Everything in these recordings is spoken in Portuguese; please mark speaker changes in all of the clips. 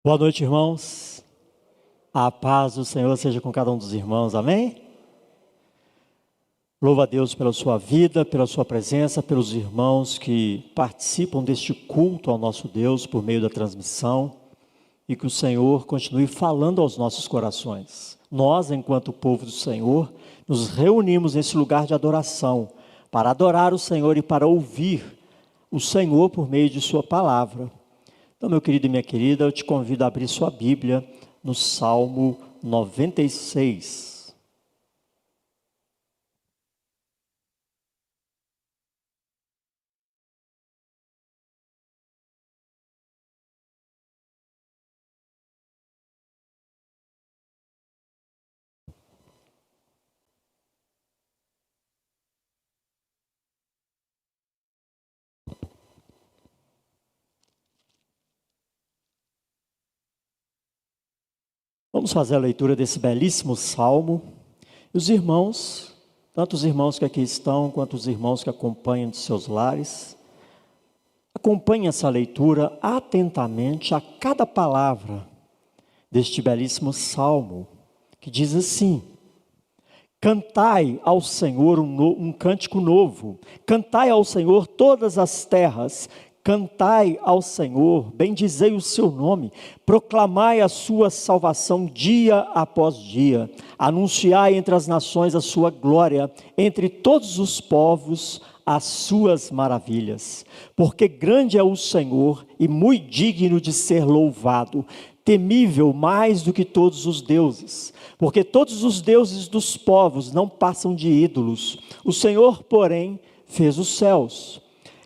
Speaker 1: Boa noite, irmãos. A paz do Senhor seja com cada um dos irmãos, amém? Louvo a Deus pela sua vida, pela sua presença, pelos irmãos que participam deste culto ao nosso Deus por meio da transmissão, e que o Senhor continue falando aos nossos corações. Nós, enquanto povo do Senhor, nos reunimos nesse lugar de adoração, para adorar o Senhor e para ouvir o Senhor por meio de sua palavra. Então, meu querido e minha querida, eu te convido a abrir sua Bíblia no Salmo 96. Vamos fazer a leitura desse belíssimo salmo. E os irmãos, tanto os irmãos que aqui estão, quanto os irmãos que acompanham de seus lares, acompanhem essa leitura atentamente a cada palavra deste belíssimo salmo, que diz assim: cantai ao Senhor um cântico novo, cantai ao Senhor todas as terras, cantai ao Senhor, bendizei o seu nome, proclamai a sua salvação dia após dia, anunciai entre as nações a sua glória, entre todos os povos as suas maravilhas, porque grande é o Senhor e muito digno de ser louvado, temível mais do que todos os deuses, porque todos os deuses dos povos não passam de ídolos, o Senhor, porém, fez os céus.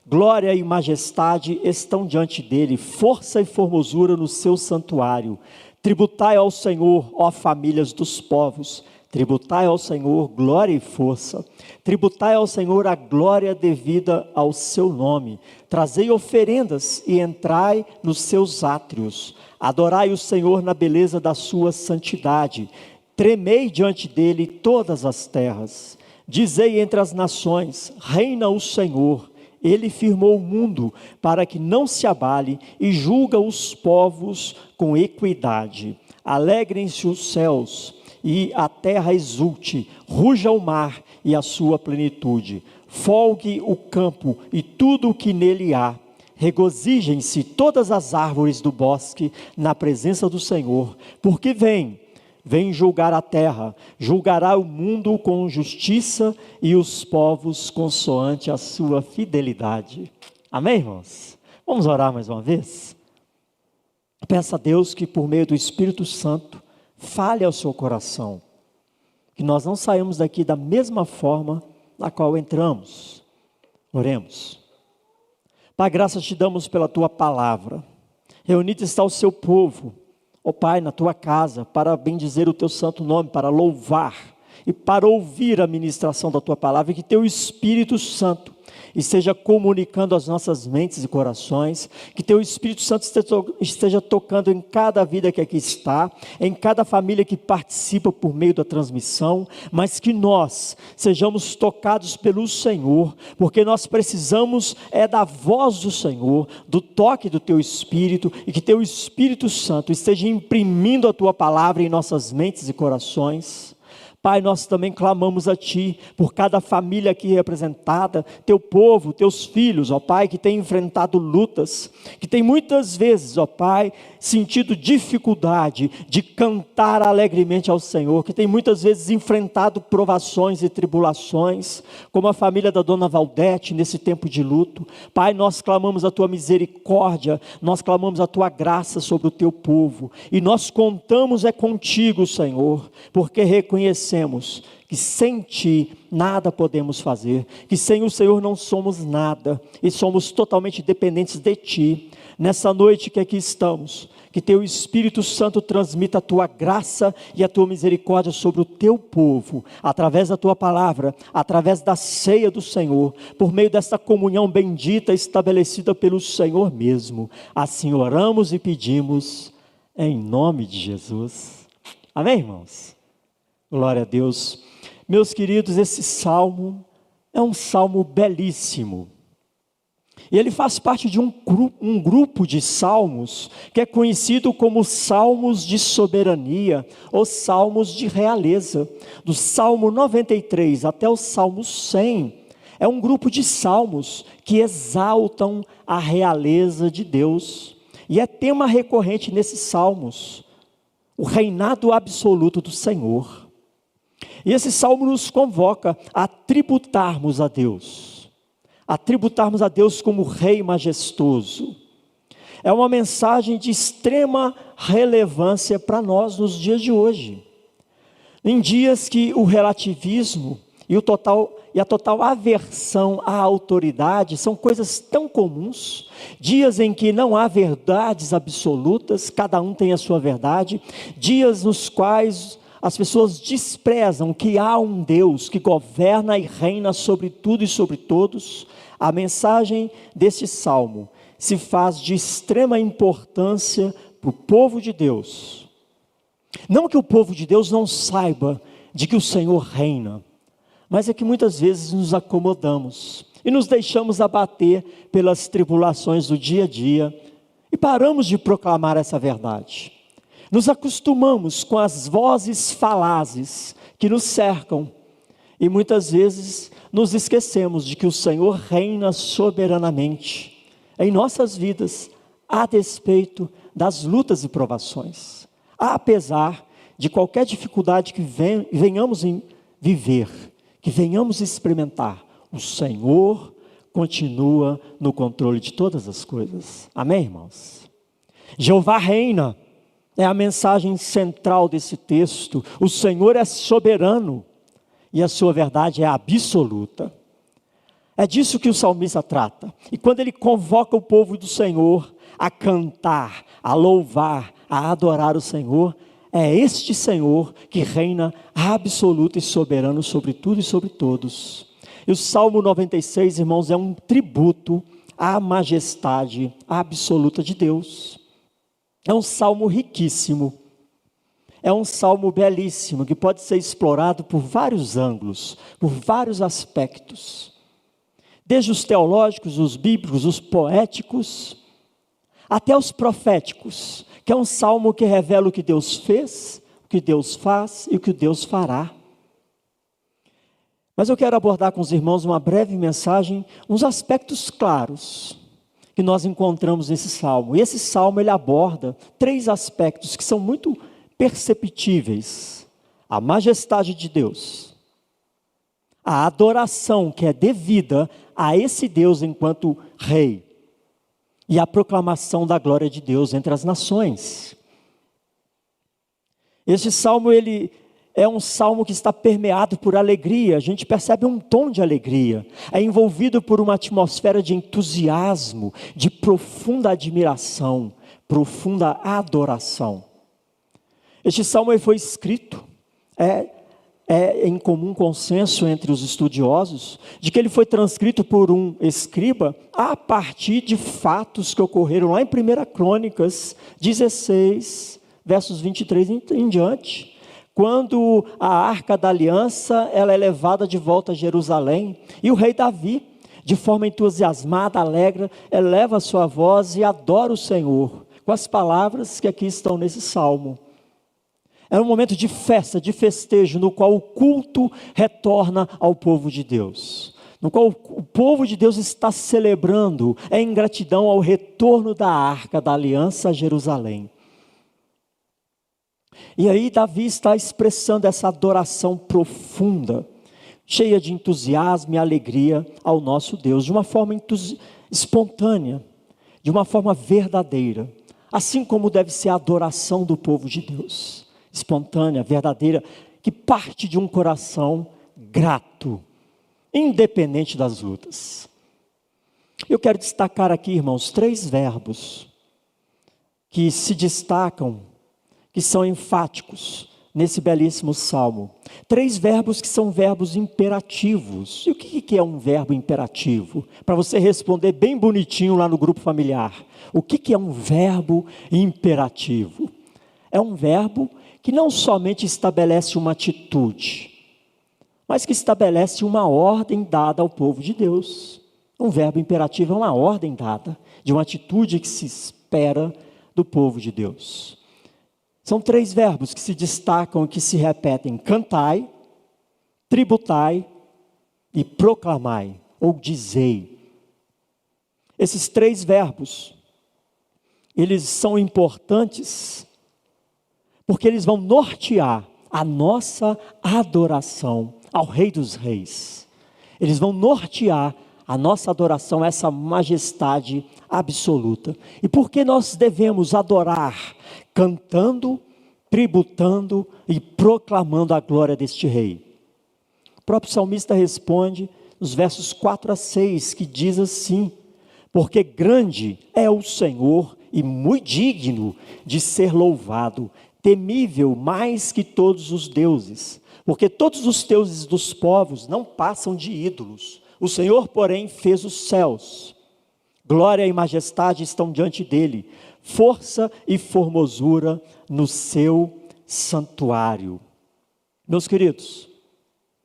Speaker 1: Glória e majestade estão diante dele, força e formosura no seu santuário. Tributai ao Senhor, ó famílias dos povos, tributai ao Senhor glória e força, tributai ao Senhor a glória devida ao seu nome, trazei oferendas e entrai nos seus átrios, adorai o Senhor na beleza da sua santidade, tremei diante dele todas as terras, dizei entre as nações, reina o Senhor, ele firmou o mundo para que não se abale e julga os povos com equidade. Alegrem-se os céus e a terra exulte, ruja o mar e a sua plenitude. Folgue o campo e tudo o que nele há. Regozijem-se todas as árvores do bosque na presença do Senhor, porque vem julgar a terra, julgará o mundo com justiça e os povos consoante a sua fidelidade. Amém, irmãos? Vamos orar mais uma vez? Peça a Deus que por meio do Espírito Santo fale ao seu coração, que nós não saímos daqui da mesma forma na qual entramos. Oremos. Pai, graças te damos pela tua palavra. Reunido está o seu povo, ó Pai, na tua casa, para bendizer o teu santo nome, para louvar e para ouvir a ministração da tua palavra, e que teu Espírito Santo esteja comunicando as nossas mentes e corações, que teu Espírito Santo esteja tocando em cada vida que aqui está, em cada família que participa por meio da transmissão, mas que nós sejamos tocados pelo Senhor, porque nós precisamos da voz do Senhor, do toque do teu Espírito, e que teu Espírito Santo esteja imprimindo a tua palavra em nossas mentes e corações. Pai, nós também clamamos a Ti, por cada família aqui representada, Teu povo, Teus filhos, ó Pai, que tem enfrentado lutas, que tem muitas vezes, ó Pai, sentido dificuldade de cantar alegremente ao Senhor, que tem muitas vezes enfrentado provações e tribulações, como a família da Dona Valdete nesse tempo de luto. Pai, nós clamamos a Tua misericórdia, nós clamamos a Tua graça sobre o Teu povo, e nós contamos contigo, Senhor, porque reconhecemos que sem Ti nada podemos fazer, que sem o Senhor não somos nada, e somos totalmente dependentes de Ti. Nessa noite que aqui estamos, que Teu Espírito Santo transmita a Tua graça e a Tua misericórdia sobre o Teu povo, através da Tua palavra, através da ceia do Senhor, por meio desta comunhão bendita estabelecida pelo Senhor mesmo. Assim oramos e pedimos, em nome de Jesus. Amém, irmãos? Glória a Deus. Meus queridos, esse salmo é um salmo belíssimo. E ele faz parte de um grupo de salmos que é conhecido como salmos de soberania ou salmos de realeza. Do Salmo 93 até o Salmo 100, é um grupo de salmos que exaltam a realeza de Deus. E é tema recorrente nesses salmos, o reinado absoluto do Senhor. E esse salmo nos convoca a tributarmos a Deus. A tributarmos a Deus como Rei majestoso. É uma mensagem de extrema relevância para nós nos dias de hoje. Em dias que o relativismo e a total aversão à autoridade são coisas tão comuns, dias em que não há verdades absolutas, cada um tem a sua verdade, dias nos quais as pessoas desprezam que há um Deus que governa e reina sobre tudo e sobre todos. A mensagem deste salmo se faz de extrema importância para o povo de Deus. Não que o povo de Deus não saiba de que o Senhor reina, mas é que muitas vezes nos acomodamos e nos deixamos abater pelas tribulações do dia a dia e paramos de proclamar essa verdade. Nos acostumamos com as vozes falazes que nos cercam e muitas vezes nos esquecemos de que o Senhor reina soberanamente em nossas vidas, a despeito das lutas e provações, apesar de qualquer dificuldade que venhamos viver, que venhamos experimentar, o Senhor continua no controle de todas as coisas. Amém, irmãos? Jeová reina. É a mensagem central desse texto. O Senhor é soberano e a sua verdade é absoluta. É disso que o salmista trata. E quando ele convoca o povo do Senhor a cantar, a louvar, a adorar o Senhor, é este Senhor que reina absoluto e soberano sobre tudo e sobre todos. E o Salmo 96, irmãos, é um tributo à majestade absoluta de Deus. É um salmo riquíssimo, é um salmo belíssimo, que pode ser explorado por vários ângulos, por vários aspectos. Desde os teológicos, os bíblicos, os poéticos, até os proféticos, que é um salmo que revela o que Deus fez, o que Deus faz e o que Deus fará. Mas eu quero abordar com os irmãos uma breve mensagem, uns aspectos claros que nós encontramos nesse salmo. E esse salmo ele aborda 3 aspectos que são muito perceptíveis: a majestade de Deus, a adoração que é devida a esse Deus enquanto Rei, e a proclamação da glória de Deus entre as nações. Esse salmo ele é um salmo que está permeado por alegria. A gente percebe um tom de alegria. É envolvido por uma atmosfera de entusiasmo, de profunda admiração, profunda adoração. Este salmo foi escrito, é em comum consenso entre os estudiosos, de que ele foi transcrito por um escriba a partir de fatos que ocorreram lá em 1 Crônicas 16, versos 23 em diante. Quando a Arca da Aliança ela é levada de volta a Jerusalém, e o rei Davi, de forma entusiasmada, alegre, eleva a sua voz e adora o Senhor, com as palavras que aqui estão nesse salmo. É um momento de festa, de festejo, no qual o culto retorna ao povo de Deus, no qual o povo de Deus está celebrando em gratidão ao retorno da Arca da Aliança a Jerusalém. E aí Davi está expressando essa adoração profunda, cheia de entusiasmo e alegria ao nosso Deus, de uma forma espontânea, de uma forma verdadeira, assim como deve ser a adoração do povo de Deus, espontânea, verdadeira, que parte de um coração grato, independente das lutas. Eu quero destacar aqui, irmãos, 3 verbos que se destacam, que são enfáticos nesse belíssimo salmo. 3 verbos que são verbos imperativos. E o que é um verbo imperativo? Para você responder bem bonitinho lá no grupo familiar. O que é um verbo imperativo? É um verbo que não somente estabelece uma atitude, mas que estabelece uma ordem dada ao povo de Deus. Um verbo imperativo é uma ordem dada de uma atitude que se espera do povo de Deus. São 3 verbos que se destacam e que se repetem: cantai, tributai e proclamai, ou dizei. Esses 3 verbos, eles são importantes porque eles vão nortear a nossa adoração ao Rei dos Reis. Eles vão nortear a nossa adoração a essa majestade absoluta. E por que nós devemos adorar cantando, tributando e proclamando a glória deste Rei? O próprio salmista responde nos versos 4 a 6, que diz assim: porque grande é o Senhor e muito digno de ser louvado, temível mais que todos os deuses, porque todos os deuses dos povos não passam de ídolos. O Senhor, porém, fez os céus. Glória e majestade estão diante dele, força e formosura no seu santuário. Meus queridos,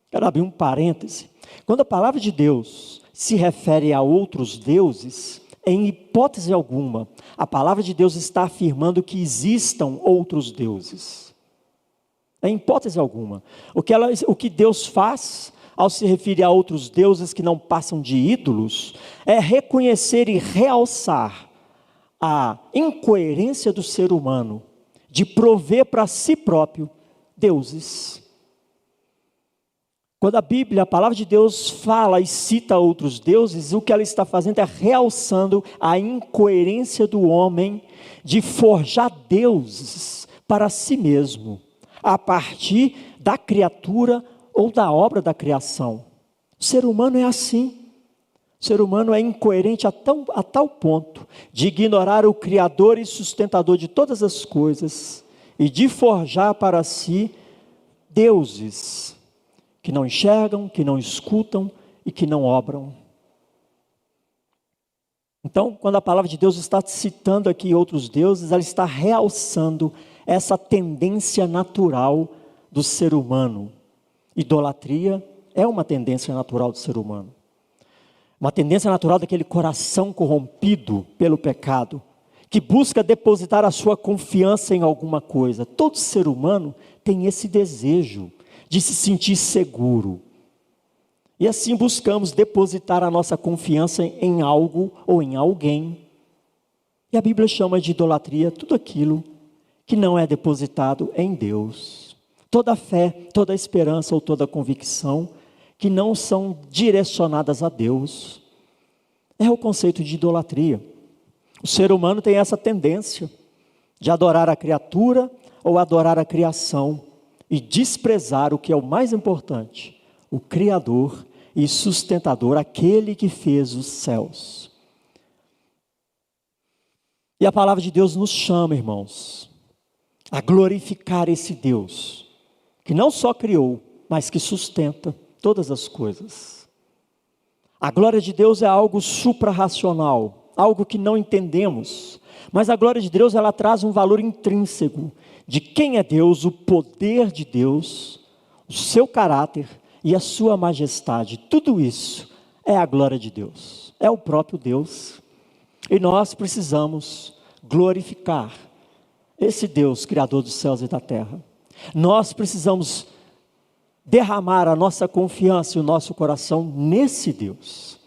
Speaker 1: quero abrir um parêntese. Quando a palavra de Deus se refere a outros deuses, em hipótese alguma, a palavra de Deus está afirmando que existam outros deuses. Em hipótese alguma. O que Deus faz ao se referir a outros deuses que não passam de ídolos, é reconhecer e realçar a incoerência do ser humano de prover para si próprio deuses. Quando a Bíblia, a palavra de Deus fala e cita outros deuses, o que ela está fazendo é realçando a incoerência do homem de forjar deuses para si mesmo, a partir da criatura ou da obra da criação. O ser humano é assim. O ser humano é incoerente a tal ponto de ignorar o Criador e sustentador de todas as coisas e de forjar para si deuses que não enxergam, que não escutam e que não obram. Então, quando a palavra de Deus está citando aqui outros deuses, ela está realçando essa tendência natural do ser humano. Idolatria é uma tendência natural do ser humano. Uma tendência natural daquele coração corrompido pelo pecado, que busca depositar a sua confiança em alguma coisa. Todo ser humano tem esse desejo de se sentir seguro. E assim buscamos depositar a nossa confiança em algo ou em alguém. E a Bíblia chama de idolatria tudo aquilo que não é depositado em Deus. Toda fé, toda esperança ou toda convicção que não são direcionadas a Deus. É o conceito de idolatria. O ser humano tem essa tendência de adorar a criatura ou adorar a criação e desprezar o que é o mais importante, o Criador e sustentador, aquele que fez os céus. E a palavra de Deus nos chama, irmãos, a glorificar esse Deus, que não só criou, mas que sustenta todas as coisas. A glória de Deus é algo suprarracional, algo que não entendemos, mas a glória de Deus, ela traz um valor intrínseco de quem é Deus, o poder de Deus, o seu caráter e a sua majestade. Tudo isso é a glória de Deus, é o próprio Deus. E nós precisamos glorificar esse Deus, Criador dos céus e da terra. Nós precisamos derramar a nossa confiança e o nosso coração nesse Deus.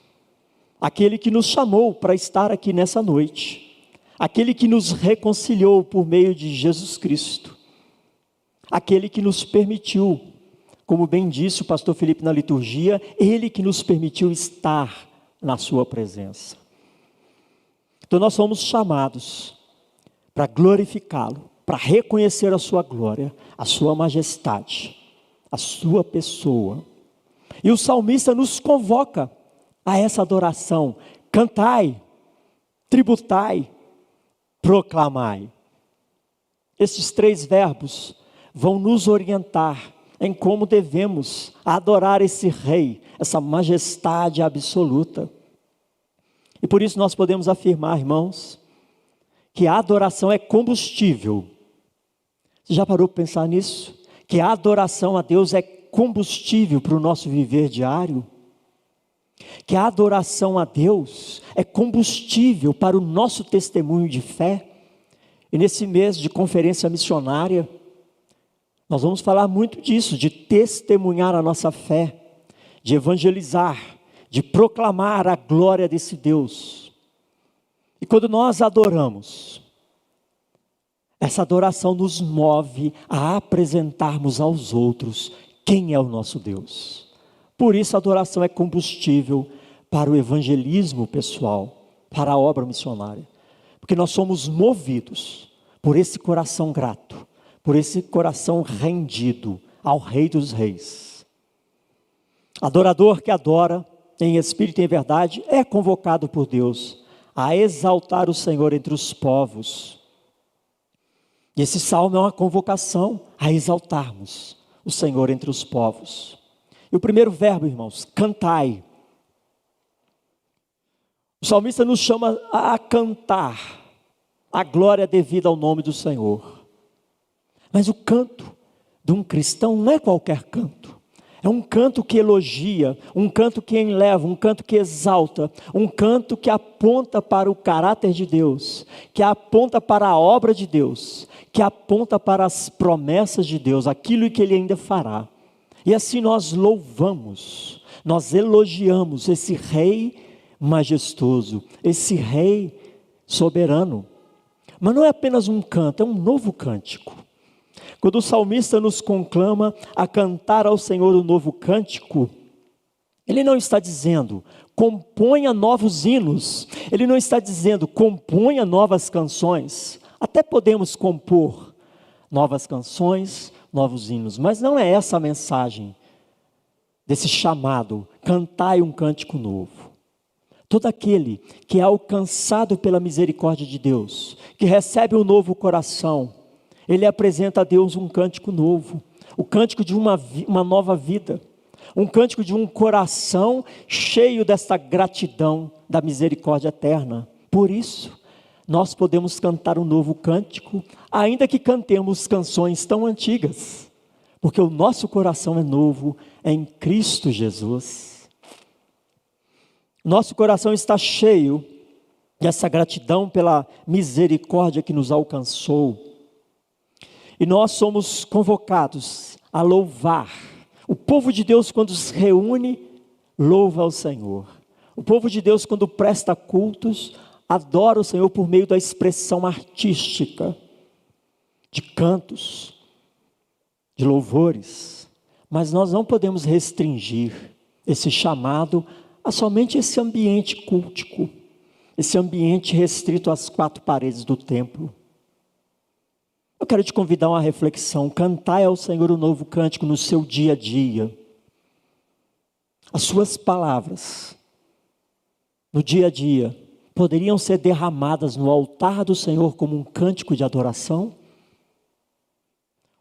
Speaker 1: Aquele que nos chamou para estar aqui nessa noite. Aquele que nos reconciliou por meio de Jesus Cristo. Aquele que nos permitiu, como bem disse o pastor Felipe na liturgia, ele que nos permitiu estar na sua presença. Então nós somos chamados para glorificá-lo, para reconhecer a sua glória, a sua majestade, a sua pessoa. E o salmista nos convoca a essa adoração: cantai, tributai, proclamai. Estes 3 verbos vão nos orientar em como devemos adorar esse Rei, essa majestade absoluta. E por isso nós podemos afirmar, irmãos, que a adoração é combustível. Você já parou para pensar nisso? Que a adoração a Deus é combustível para o nosso viver diário? que a adoração a Deus é combustível para o nosso testemunho de fé. E nesse mês de conferência missionária, nós vamos falar muito disso, de testemunhar a nossa fé, de evangelizar, de proclamar a glória desse Deus. E quando nós adoramos, essa adoração nos move a apresentarmos aos outros quem é o nosso Deus. Por isso a adoração é combustível para o evangelismo pessoal, para a obra missionária. Porque nós somos movidos por esse coração grato, por esse coração rendido ao Rei dos Reis. Adorador que adora em espírito e em verdade é convocado por Deus a exaltar o Senhor entre os povos. E esse salmo é uma convocação a exaltarmos o Senhor entre os povos. E o primeiro verbo, irmãos, cantai. O salmista nos chama a cantar a glória devida ao nome do Senhor. Mas o canto de um cristão não é qualquer canto. É um canto que elogia, um canto que enleva, um canto que exalta, um canto que aponta para o caráter de Deus, que aponta para a obra de Deus, que aponta para as promessas de Deus, aquilo que Ele ainda fará. E assim nós louvamos, nós elogiamos esse Rei majestoso, esse Rei soberano. Mas não é apenas um canto, é um novo cântico. Quando o salmista nos conclama a cantar ao Senhor um novo cântico, ele não está dizendo, componha novos hinos. Ele não está dizendo, componha novas canções. Até podemos compor novas canções, novos hinos, mas não é essa a mensagem desse chamado, cantai um cântico novo. Todo aquele que é alcançado pela misericórdia de Deus, que recebe um novo coração, ele apresenta a Deus um cântico novo, o cântico de uma nova vida, um cântico de um coração cheio desta gratidão da misericórdia eterna. Por isso, nós podemos cantar um novo cântico, ainda que cantemos canções tão antigas, porque o nosso coração é novo em Cristo Jesus. Nosso coração está cheio dessa gratidão pela misericórdia que nos alcançou. E nós somos convocados a louvar. O povo de Deus, quando se reúne, louva ao Senhor. O povo de Deus, quando presta cultos, adora o Senhor por meio da expressão artística, de cantos, de louvores. Mas nós não podemos restringir esse chamado a somente esse ambiente cultico, esse ambiente restrito às quatro paredes do templo. Eu quero te convidar a uma reflexão. Cantai ao Senhor um novo cântico no seu dia a dia. As suas palavras, no dia a dia, poderiam ser derramadas no altar do Senhor como um cântico de adoração?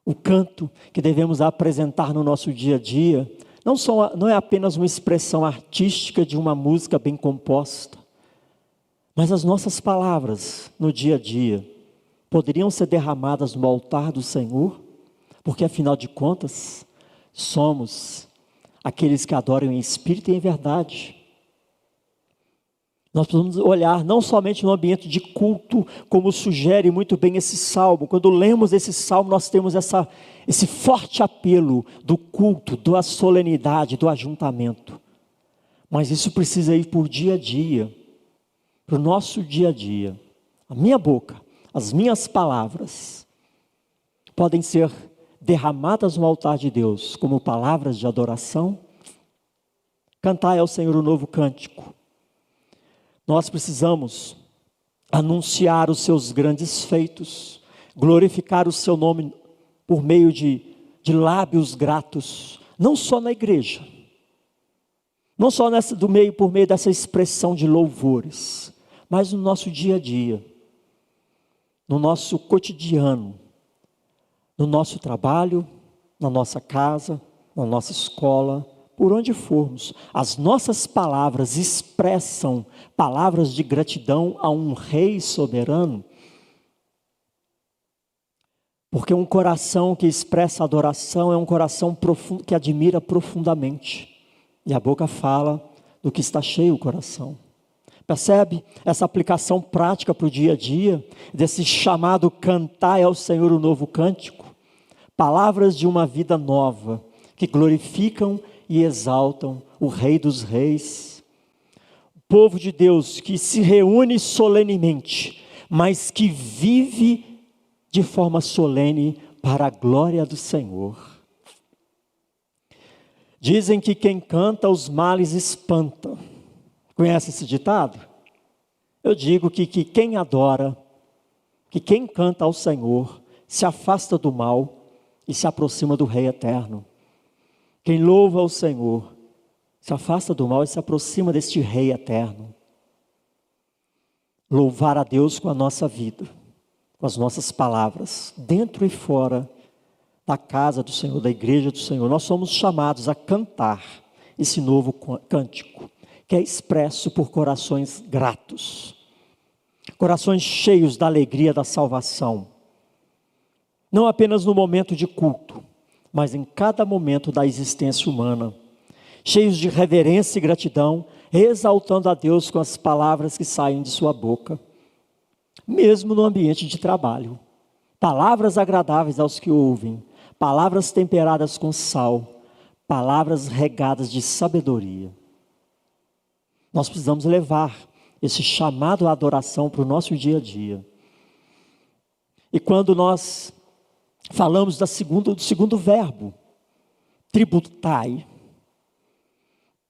Speaker 1: O canto que devemos apresentar no nosso dia a dia, não é apenas uma expressão artística de uma música bem composta, mas as nossas palavras no dia a dia, poderiam ser derramadas no altar do Senhor, porque afinal de contas, somos aqueles que adoram em espírito e em verdade. Nós precisamos olhar não somente no ambiente de culto, como sugere muito bem esse salmo. Quando lemos esse salmo, nós temos esse forte apelo do culto, da solenidade, do ajuntamento. Mas isso precisa ir por dia a dia, para o nosso dia a dia. A minha boca, as minhas palavras podem ser derramadas no altar de Deus como palavras de adoração. Cantai ao Senhor um novo cântico. Nós precisamos anunciar os seus grandes feitos, glorificar o seu nome por meio de lábios gratos, não só na igreja, não só por meio dessa expressão de louvores, mas no nosso dia a dia, no nosso cotidiano, no nosso trabalho, na nossa casa, na nossa escola, por onde formos. As nossas palavras expressam palavras de gratidão a um Rei soberano. Porque um coração que expressa adoração é um coração profundo, que admira profundamente. E a boca fala do que está cheio o coração. Percebe essa aplicação prática para o dia a dia, desse chamado cantai ao Senhor o novo cântico? Palavras de uma vida nova, que glorificam e exaltam o Rei dos Reis. O povo de Deus que se reúne solenemente, mas que vive de forma solene para a glória do Senhor. Dizem que quem canta os males espanta. Conhece esse ditado? Eu digo que quem adora, que quem canta ao Senhor, se afasta do mal e se aproxima do Rei eterno. Quem louva ao Senhor, se afasta do mal e se aproxima deste Rei eterno. Louvar a Deus com a nossa vida, com as nossas palavras, dentro e fora da casa do Senhor, da igreja do Senhor. Nós somos chamados a cantar esse novo cântico, que é expresso por corações gratos, corações cheios da alegria da salvação, não apenas no momento de culto, mas em cada momento da existência humana, cheios de reverência e gratidão, exaltando a Deus com as palavras que saem de sua boca, mesmo no ambiente de trabalho. Palavras agradáveis aos que ouvem, palavras temperadas com sal, palavras regadas de sabedoria. Nós precisamos levar esse chamado à adoração para o nosso dia a dia. E quando nós falamos do segundo verbo, tributai,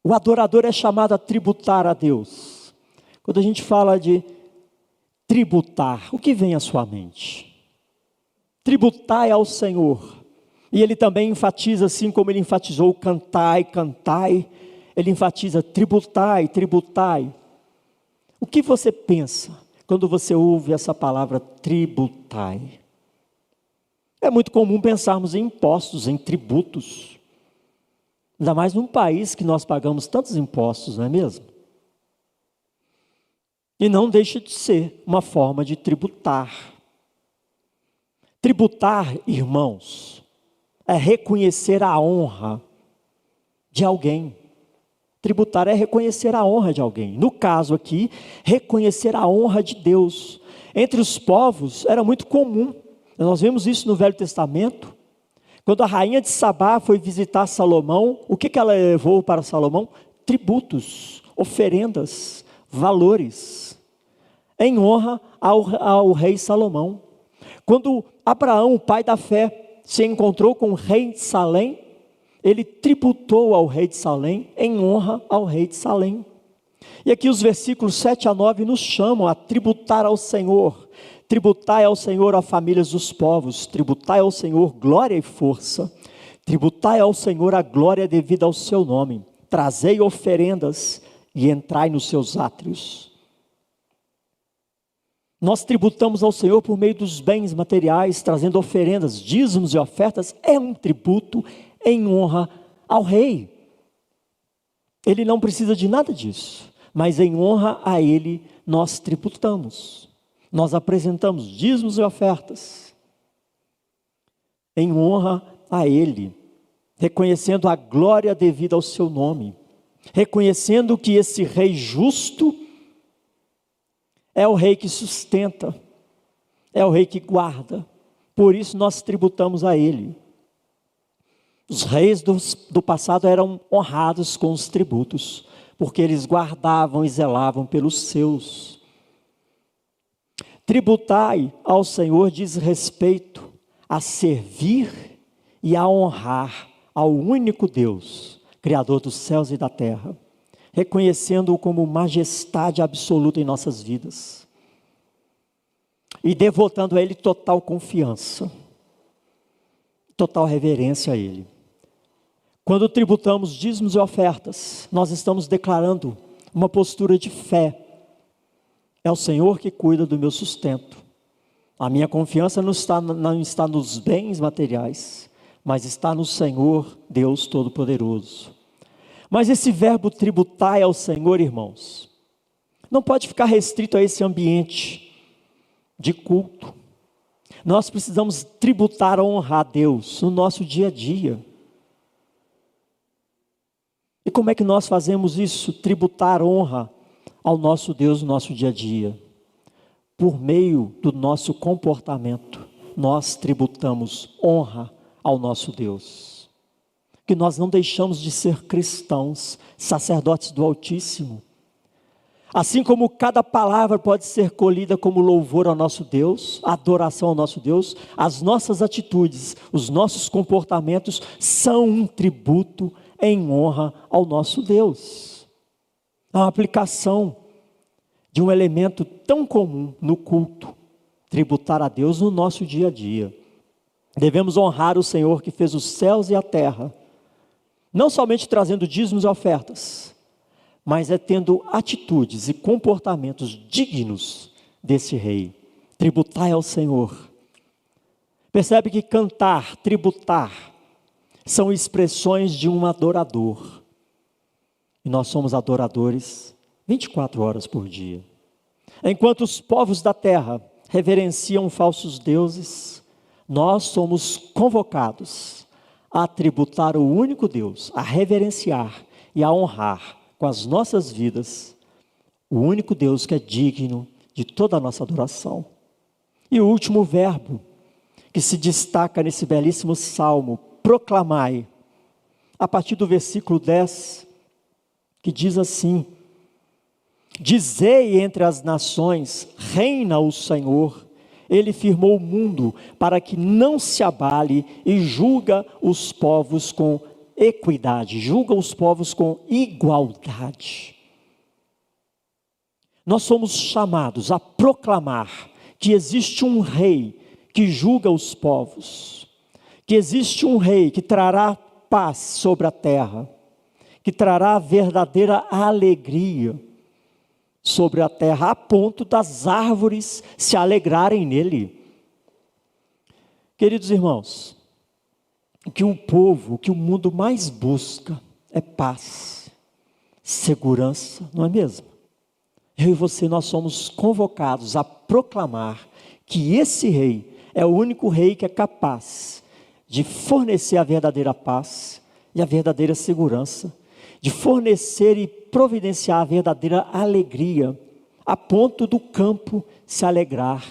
Speaker 1: o adorador é chamado a tributar a Deus. Quando a gente fala de tributar, o que vem à sua mente? Tributai ao Senhor. E ele também enfatiza, assim como ele enfatizou cantai, cantai, ele enfatiza tributai, tributai. O que você pensa quando você ouve essa palavra tributai? É muito comum pensarmos em impostos, em tributos. Ainda mais num país que nós pagamos tantos impostos, não é mesmo? E não deixa de ser uma forma de tributar. Tributar, irmãos, é reconhecer a honra de alguém. Tributar é reconhecer a honra de alguém. No caso aqui, reconhecer a honra de Deus. Entre os povos era muito comum. Nós vemos isso no Velho Testamento. Quando a rainha de Sabá foi visitar Salomão, o que ela levou para Salomão? Tributos, oferendas, valores, em honra ao rei Salomão. Quando Abraão, o pai da fé, se encontrou com o rei de Salém, ele tributou ao rei de Salém, em honra ao rei de Salém. E aqui os versículos 7 a 9 nos chamam a tributar ao Senhor. Tributai ao Senhor, ó famílias dos povos, tributai ao Senhor glória e força, tributai ao Senhor a glória devida ao seu nome, trazei oferendas e entrai nos seus átrios. Nós tributamos ao Senhor por meio dos bens materiais, trazendo oferendas, dízimos e ofertas, é um tributo em honra ao rei. Ele não precisa de nada disso, mas em honra a ele nós tributamos. Nós apresentamos dízimos e ofertas em honra a ele, reconhecendo a glória devida ao seu nome, reconhecendo que esse rei justo é o rei que sustenta, é o rei que guarda, por isso nós tributamos a ele. Os reis do passado eram honrados com os tributos, porque eles guardavam e zelavam pelos seus. Tributai ao Senhor diz respeito a servir e a honrar ao único Deus, Criador dos céus e da terra, reconhecendo-o como majestade absoluta em nossas vidas e devotando a Ele total confiança, total reverência a Ele. Quando tributamos dízimos e ofertas, nós estamos declarando uma postura de fé. É o Senhor que cuida do meu sustento. A minha confiança não está nos bens materiais, mas está no Senhor, Deus Todo-Poderoso. Mas esse verbo tributar ao Senhor, irmãos, não pode ficar restrito a esse ambiente de culto. Nós precisamos tributar a honrar a Deus no nosso dia a dia. E E como é que nós fazemos isso? Tributar honra ao nosso Deus no nosso dia a dia. Por meio do nosso comportamento, nós tributamos honra ao nosso Deus. Que nós não deixamos de ser cristãos, sacerdotes do Altíssimo. Assim como cada palavra pode ser colhida como louvor ao nosso Deus, adoração ao nosso Deus, as nossas atitudes, os nossos comportamentos são um tributo em honra ao nosso Deus. É uma aplicação de um elemento tão comum no culto, tributar a Deus no nosso dia a dia. Devemos honrar o Senhor que fez os céus e a terra, não somente trazendo dízimos e ofertas, mas tendo atitudes e comportamentos dignos desse rei. Tributai ao Senhor. Percebe que cantar, tributar, são expressões de um adorador. E nós somos adoradores 24 horas por dia. Enquanto os povos da terra reverenciam falsos deuses, nós somos convocados a tributar o único Deus, a reverenciar e a honrar com as nossas vidas o único Deus que é digno de toda a nossa adoração. E o último verbo que se destaca nesse belíssimo salmo, proclamai, a partir do versículo 10, que diz assim: dizei entre as nações, reina o Senhor, Ele firmou o mundo para que não se abale e julga os povos com equidade, julga os povos com igualdade. Nós somos chamados a proclamar que existe um rei que julga os povos, que existe um rei que trará paz sobre a terra, que trará verdadeira alegria sobre a terra, a ponto das árvores se alegrarem nele. Queridos irmãos, o que o mundo mais busca é paz, segurança, não é mesmo? Eu e você, nós somos convocados a proclamar que esse rei é o único rei que é capaz de fornecer a verdadeira paz e a verdadeira segurança, de fornecer e providenciar a verdadeira alegria, a ponto do campo se alegrar,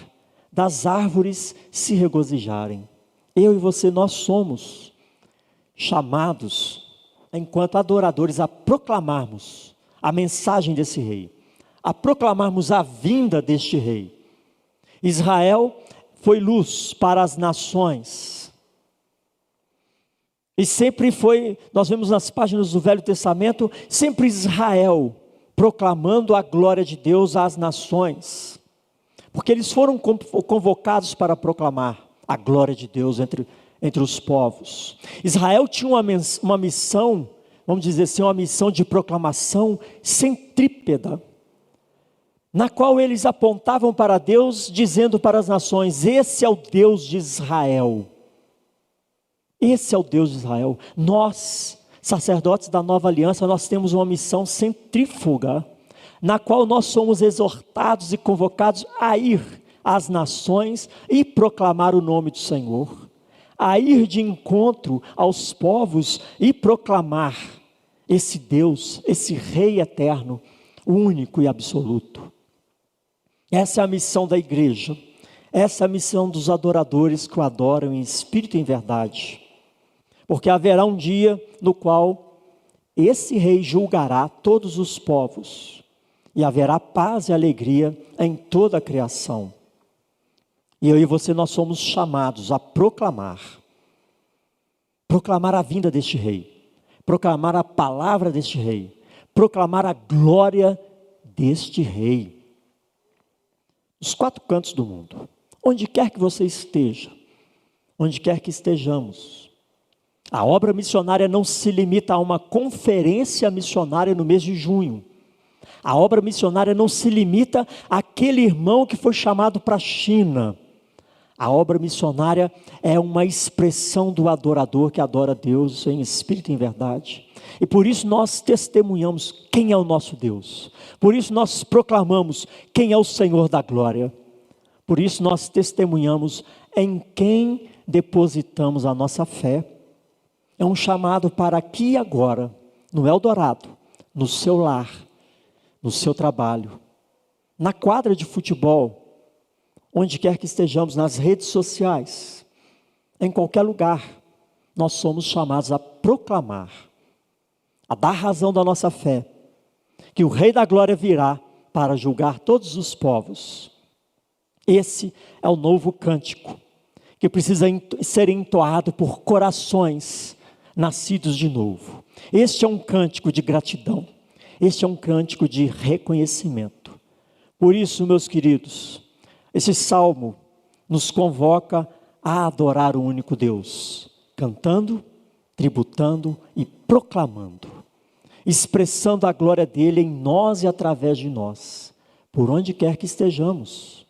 Speaker 1: das árvores se regozijarem. Eu e você, nós somos chamados, enquanto adoradores, a proclamarmos a mensagem desse rei, a proclamarmos a vinda deste rei. Israel foi luz para as nações, e sempre foi, nós vemos nas páginas do Velho Testamento, sempre Israel proclamando a glória de Deus às nações, porque eles foram convocados para proclamar a glória de Deus entre os povos. Israel tinha uma missão, vamos dizer assim, uma missão de proclamação centrípeta, na qual eles apontavam para Deus, dizendo para as nações: esse é o Deus de Israel. Esse é o Deus de Israel. Nós, sacerdotes da nova aliança, nós temos uma missão centrífuga, na qual nós somos exortados e convocados a ir às nações e proclamar o nome do Senhor, a ir de encontro aos povos e proclamar esse Deus, esse Rei eterno, único e absoluto. Essa é a missão da igreja, essa é a missão dos adoradores que o adoram em espírito e em verdade, porque haverá um dia no qual esse rei julgará todos os povos, e haverá paz e alegria em toda a criação. E eu e você, nós somos chamados a proclamar a vinda deste rei, proclamar a palavra deste rei, proclamar a glória deste rei. Os quatro cantos do mundo, onde quer que você esteja, onde quer que estejamos. A obra missionária não se limita a uma conferência missionária no mês de junho. A obra missionária não se limita àquele irmão que foi chamado para a China. A obra missionária é uma expressão do adorador que adora Deus em espírito e em verdade. E por isso nós testemunhamos quem é o nosso Deus. Por isso nós proclamamos quem é o Senhor da glória. Por isso nós testemunhamos em quem depositamos a nossa fé. É um chamado para aqui e agora no Eldorado, no seu lar, no seu trabalho, na quadra de futebol, onde quer que estejamos, nas redes sociais, em qualquer lugar, nós somos chamados a proclamar, a dar razão da nossa fé, que o Rei da Glória virá para julgar todos os povos. Esse é o novo cântico, que precisa ser entoado por corações nascidos de novo. Este é um cântico de gratidão, este é um cântico de reconhecimento. Por isso, meus queridos, esse salmo nos convoca a adorar o único Deus, cantando, tributando e proclamando, expressando a glória dele em nós e através de nós, por onde quer que estejamos.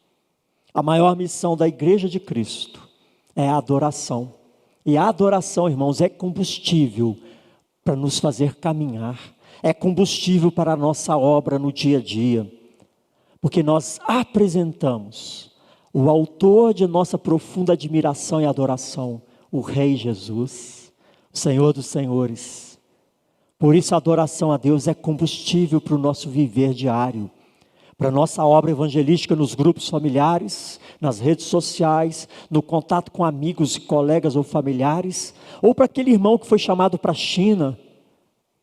Speaker 1: A maior missão da Igreja de Cristo é a adoração. E a adoração, irmãos, é combustível para nos fazer caminhar, é combustível para a nossa obra no dia a dia, porque nós apresentamos o autor de nossa profunda admiração e adoração, o Rei Jesus, o Senhor dos Senhores. Por isso a adoração a Deus é combustível para o nosso viver diário, para a nossa obra evangelística nos grupos familiares, nas redes sociais, no contato com amigos e colegas ou familiares, ou para aquele irmão que foi chamado para a China,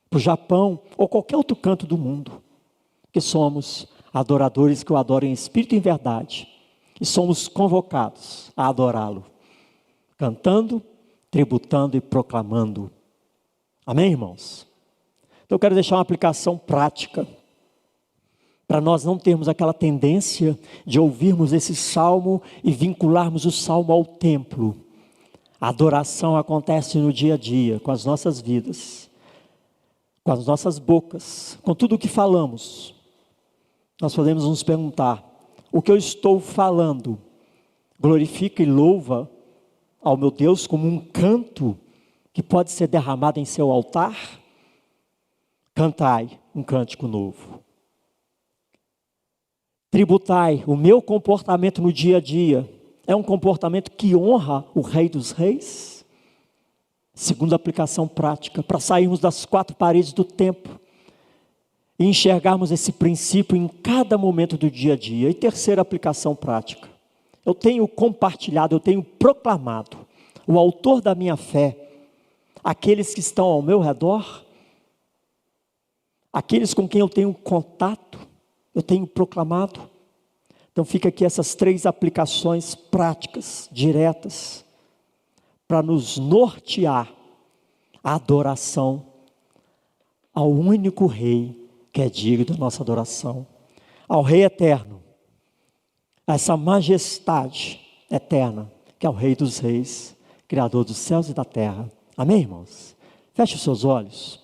Speaker 1: para o Japão, ou qualquer outro canto do mundo, que somos adoradores que o adoram em espírito e em verdade, e somos convocados a adorá-lo, cantando, tributando e proclamando. Amém, irmãos? Então eu quero deixar uma aplicação prática, para nós não termos aquela tendência de ouvirmos esse salmo e vincularmos o salmo ao templo. A adoração acontece no dia a dia, com as nossas vidas, com as nossas bocas, com tudo o que falamos. Nós podemos nos perguntar, o que eu estou falando glorifica e louva ao meu Deus como um canto que pode ser derramado em seu altar? Cantai um cântico novo. Tributai, o meu comportamento no dia a dia é um comportamento que honra o Rei dos Reis? Segunda aplicação prática, para sairmos das quatro paredes do templo e enxergarmos esse princípio em cada momento do dia a dia. E terceira aplicação prática, eu tenho compartilhado, eu tenho proclamado o autor da minha fé, aqueles que estão ao meu redor, aqueles com quem eu tenho contato, eu tenho proclamado. Então fica aqui essas três aplicações práticas, diretas, para nos nortear a adoração ao único Rei que é digno da nossa adoração, ao Rei eterno, a essa majestade eterna, que é o Rei dos Reis, Criador dos céus e da terra. Amém, irmãos? Feche os seus olhos.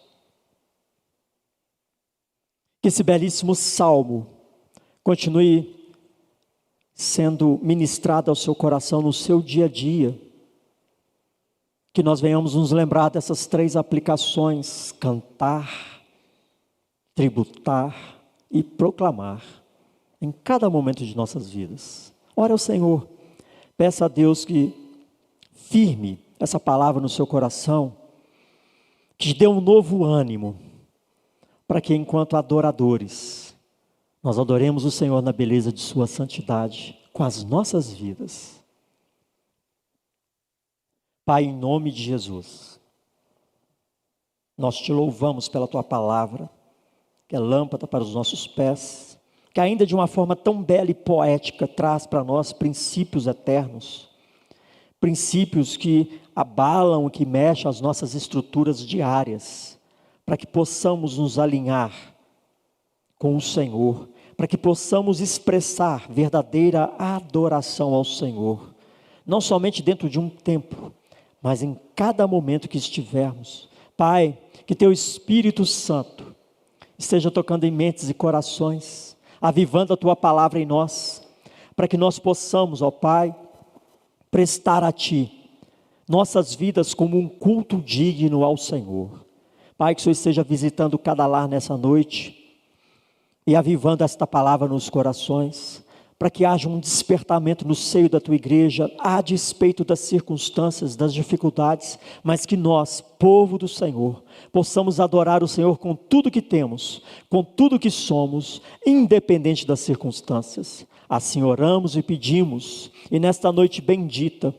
Speaker 1: Que esse belíssimo salmo continue sendo ministrado ao seu coração no seu dia a dia. Que nós venhamos nos lembrar dessas três aplicações: cantar, tributar e proclamar em cada momento de nossas vidas. Ore ao Senhor, peça a Deus que firme essa palavra no seu coração, que te dê um novo ânimo, para que enquanto adoradores, nós adoremos o Senhor na beleza de sua santidade, com as nossas vidas. Pai, em nome de Jesus, nós te louvamos pela tua palavra, que é lâmpada para os nossos pés, que ainda de uma forma tão bela e poética traz para nós princípios eternos, princípios que abalam, que mexem as nossas estruturas diárias, para que possamos nos alinhar com o Senhor, para que possamos expressar verdadeira adoração ao Senhor, não somente dentro de um templo, mas em cada momento que estivermos. Pai, que teu Espírito Santo esteja tocando em mentes e corações, avivando a tua palavra em nós, para que nós possamos, ó Pai, prestar a ti nossas vidas como um culto digno ao Senhor. Pai, que o Senhor esteja visitando cada lar nessa noite e avivando esta palavra nos corações, para que haja um despertamento no seio da tua igreja, a despeito das circunstâncias, das dificuldades, mas que nós, povo do Senhor, possamos adorar o Senhor com tudo que temos, com tudo que somos, independente das circunstâncias. Assim oramos e pedimos, e nesta noite bendita,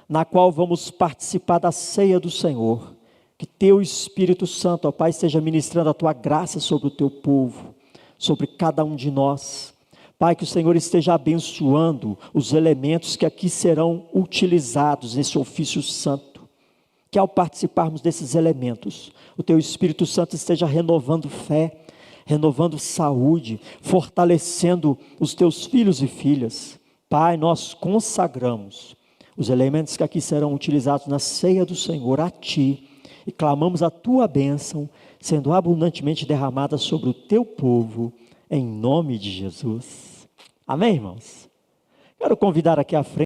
Speaker 1: na qual vamos participar da ceia do Senhor, que teu Espírito Santo, ó Pai, esteja ministrando a tua graça sobre o teu povo, sobre cada um de nós. Pai, que o Senhor esteja abençoando os elementos que aqui serão utilizados nesse ofício santo, que ao participarmos desses elementos, o teu Espírito Santo esteja renovando fé, renovando saúde, fortalecendo os teus filhos e filhas. Pai, nós consagramos os elementos que aqui serão utilizados na ceia do Senhor a Ti, e clamamos a Tua bênção, sendo abundantemente derramada sobre o Teu povo, em nome de Jesus. Amém, irmãos? Quero convidar aqui à frente